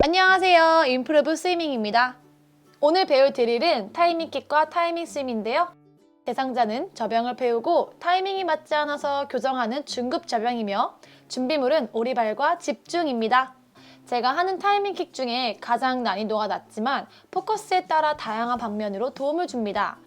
안녕하세요. 임프로브 스위밍입니다. 오늘 배울 드릴은 타이밍 킥과 타이밍 스윙인데요. 대상자는 저병을 배우고 타이밍이 맞지 않아서 교정하는 중급 저병이며 준비물은 오리발과 집중입니다. 제가 하는 타이밍 킥 중에 가장 난이도가 낮지만 포커스에 따라 다양한 방면으로 도움을 줍니다.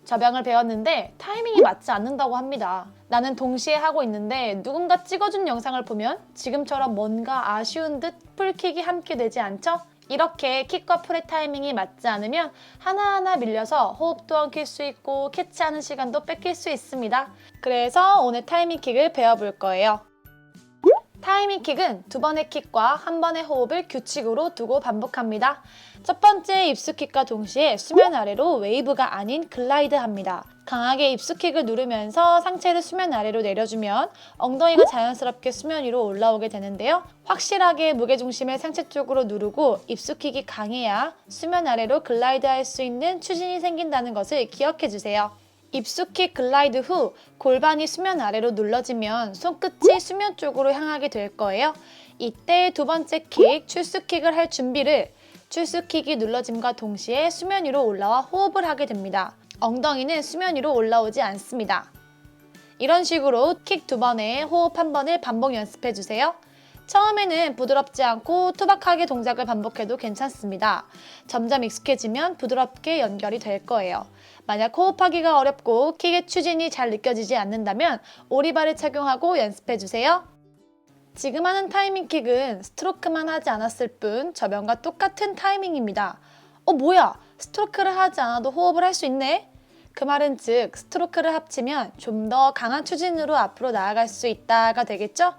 저병을 배웠는데 타이밍이 맞지 않는다고 합니다. 나는 동시에 하고 있는데 누군가 찍어준 영상을 보면 지금처럼 뭔가 아쉬운 듯 풀킥이 함께 되지 않죠? 이렇게 킥과 풀의 타이밍이 맞지 않으면 하나하나 밀려서 호흡도 엉킬 수 있고 캐치하는 시간도 뺏길 수 있습니다. 그래서 오늘 타이밍 킥을 배워볼 거예요. 타이밍 킥은 두 번의 킥과 한 번의 호흡을 규칙으로 두고 반복합니다. 첫 번째 입수킥과 동시에 수면 아래로 웨이브가 아닌 글라이드 합니다. 강하게 입수킥을 누르면서 상체를 수면 아래로 내려주면 엉덩이가 자연스럽게 수면 위로 올라오게 되는데요. 확실하게 무게중심을 상체 쪽으로 누르고 입수킥이 강해야 수면 아래로 글라이드 할 수 있는 추진이 생긴다는 것을 기억해 주세요. 입수킥 글라이드 후 골반이 수면 아래로 눌러지면 손끝이 수면 쪽으로 향하게 될 거예요. 이때 두 번째 킥, 출수킥을 할 준비를 출수킥이 눌러짐과 동시에 수면 위로 올라와 호흡을 하게 됩니다. 엉덩이는 수면 위로 올라오지 않습니다. 이런 식으로 킥 두 번에 호흡 한 번을 반복 연습해 주세요. 처음에는 부드럽지 않고 투박하게 동작을 반복해도 괜찮습니다. 점점 익숙해지면 부드럽게 연결이 될 거예요. 만약 호흡하기가 어렵고 킥의 추진이 잘 느껴지지 않는다면 오리발을 착용하고 연습해 주세요. 지금 하는 타이밍 킥은 스트로크만 하지 않았을 뿐 저병과 똑같은 타이밍입니다. 뭐야? 스트로크를 하지 않아도 호흡을 할 수 있네? 그 말은 즉 스트로크를 합치면 좀 더 강한 추진으로 앞으로 나아갈 수 있다가 되겠죠?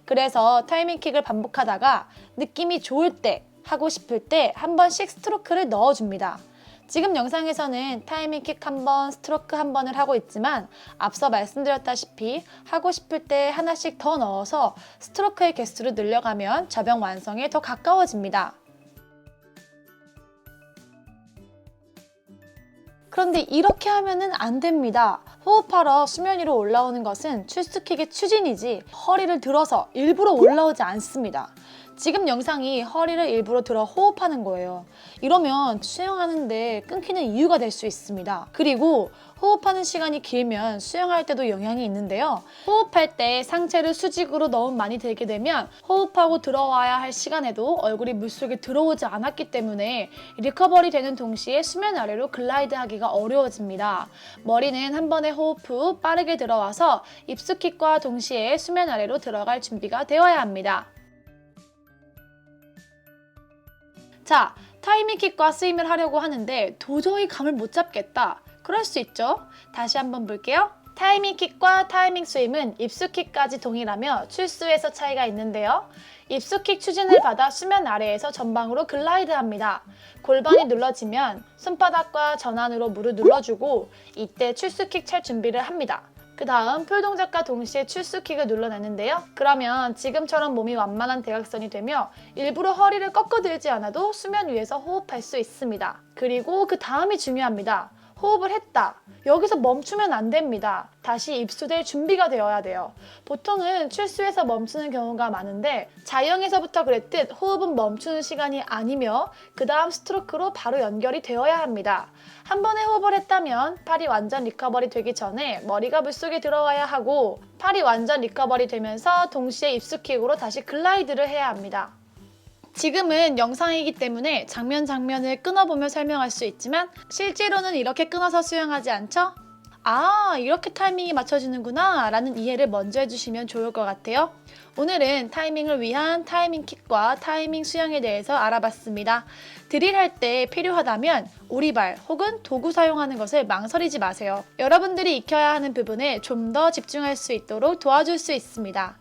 그래서 타이밍 킥을 반복하다가 느낌이 좋을 때, 하고 싶을 때 한 번씩 스트로크를 넣어줍니다. 지금 영상에서는 타이밍 킥 한 번, 스트로크 한 번을 하고 있지만 앞서 말씀드렸다시피 하고 싶을 때 하나씩 더 넣어서 스트로크의 개수를 늘려가면 저병 완성에 더 가까워집니다. 그런데 이렇게 하면은 안 됩니다. 호흡하러 수면 위로 올라오는 것은 출수킥의 추진이지 허리를 들어서 일부러 올라오지 않습니다. 지금 영상이 허리를 일부러 들어 호흡하는 거예요. 이러면 수영하는데 끊기는 이유가 될 수 있습니다. 그리고 호흡하는 시간이 길면 수영할 때도 영향이 있는데요. 호흡할 때 상체를 수직으로 너무 많이 들게 되면 호흡하고 들어와야 할 시간에도 얼굴이 물속에 들어오지 않았기 때문에 리커버리 되는 동시에 수면 아래로 글라이드 하기가 어려워집니다. 머리는 한 번의 호흡 후 빠르게 들어와서 입수킥과 동시에 수면 아래로 들어갈 준비가 되어야 합니다. 자, 타이밍 킥과 스윙을 하려고 하는데 도저히 감을 못 잡겠다. 그럴 수 있죠. 다시 한번 볼게요. 타이밍 킥과 타이밍 스윙은 입수킥까지 동일하며 출수에서 차이가 있는데요. 입수킥 추진을 받아 수면 아래에서 전방으로 글라이드 합니다. 골반이 눌러지면 손바닥과 전환으로 물을 눌러주고 이때 출수킥 찰 준비를 합니다. 그 다음 풀 동작과 동시에 출수킥을 눌러내는데요. 그러면 지금처럼 몸이 완만한 대각선이 되며 일부러 허리를 꺾어 들지 않아도 수면 위에서 호흡할 수 있습니다. 그리고 그 다음이 중요합니다. 호흡을 했다. 여기서 멈추면 안 됩니다. 다시 입수될 준비가 되어야 돼요. 보통은 출수에서 멈추는 경우가 많은데 자유형에서부터 그랬듯 호흡은 멈추는 시간이 아니며 그 다음 스트로크로 바로 연결이 되어야 합니다. 한 번에 호흡을 했다면 팔이 완전 리커버리 되기 전에 머리가 물속에 들어와야 하고 팔이 완전 리커버리 되면서 동시에 입수킥으로 다시 글라이드를 해야 합니다. 지금은 영상이기 때문에 장면을 끊어보며 설명할 수 있지만 실제로는 이렇게 끊어서 수영하지 않죠? 아, 이렇게 타이밍이 맞춰지는구나 라는 이해를 먼저 해주시면 좋을 것 같아요. 오늘은 타이밍을 위한 타이밍 킥과 타이밍 수영에 대해서 알아봤습니다. 드릴할 때 필요하다면 오리발 혹은 도구 사용하는 것을 망설이지 마세요. 여러분들이 익혀야 하는 부분에 좀 더 집중할 수 있도록 도와줄 수 있습니다.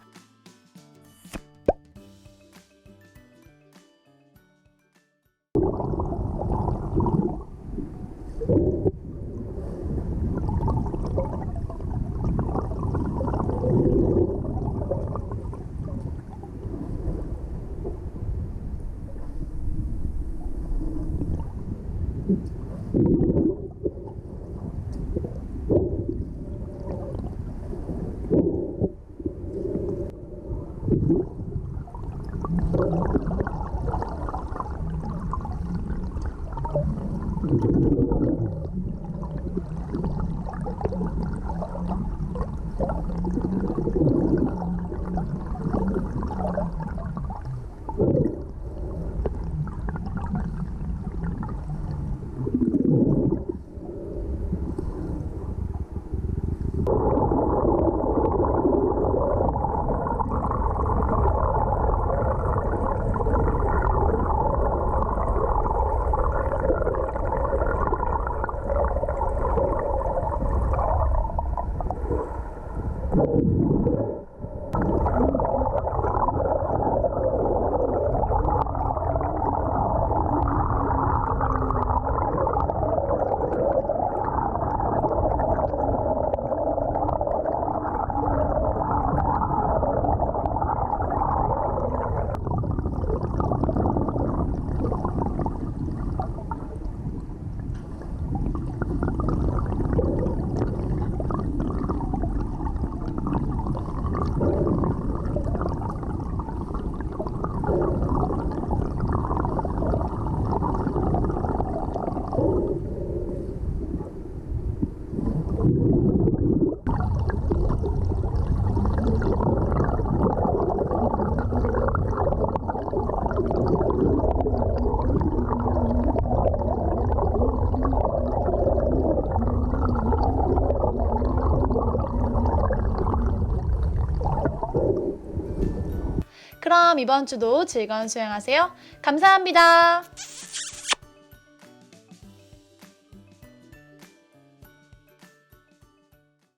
그럼 이번 주도 즐거운 수영하세요. 감사합니다.